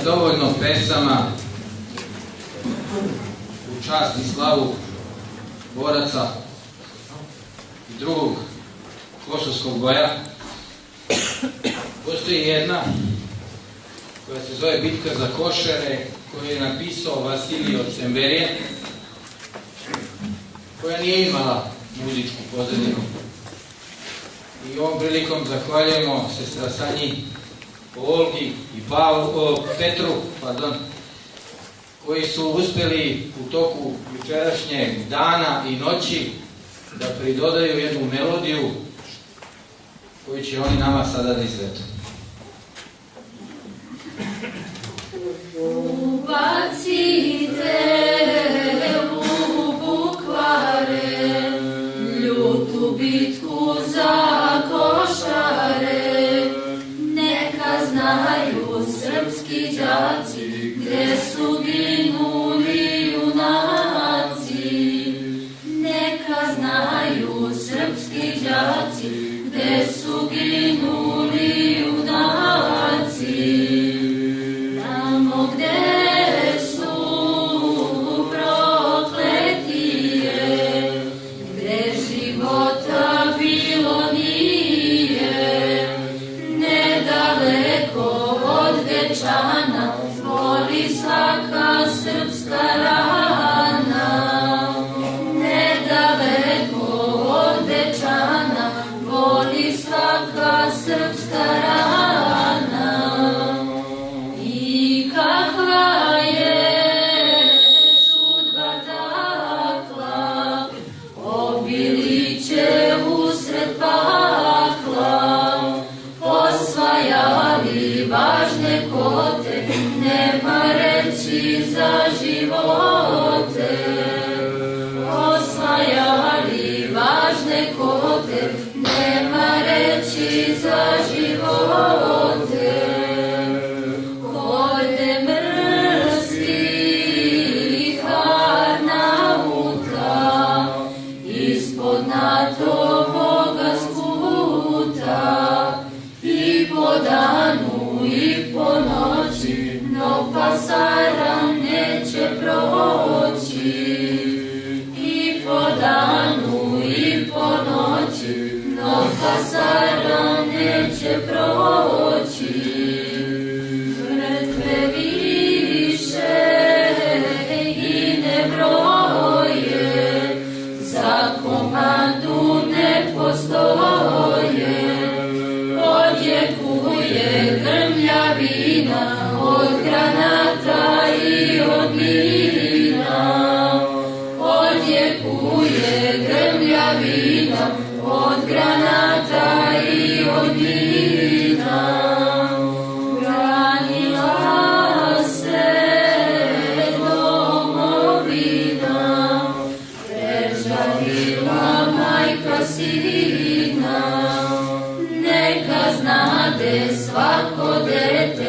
dovoljno pesama u čast i slavu boraca i drugog kosovskog boja. Postoji jedna koja se zove Bitka za Košare, koju je napisao Vasilij od Semberije, koja nije imala muzičku pozadinu. I ovom prilikom zahvaljujemo sestra Sanji, Olgi i Petru, koji su uspeli u toku jučerašnjeg dana i noći da pridodaju jednu melodiju koju će oni nama sada da izvedu. Ubacite u bukvare ljutu bitku za Košare, neka znaju srpski đaci gde su ginuli junaci, neka znaju srpski đaci gde su ginuli junaci. Tamo gde su prokletije, gde života bilo nije, nedaleko od Dečana boli svaka srpska rana, nedaleko od Dečana boli svaka srpska rana. I kakva je sudba takla, obili će usred pakla, osvajali važne kote, ne mareći za živote. Osvajali važne kote, ne mareći za živote. Horde mrskih arnauta ispod NATO-voga skuta, i po danu i po noći no pasaran neće proći. I po danu i po noći no pasaran neće proći. Žrtve više i ne broje, za komandu ne postoje. Odjekuje grmljavina od granata i od mina. Odjekuje grmljavina od granata i od mina. Branila se domovina, prežalila majka sina. Neka znade svako dete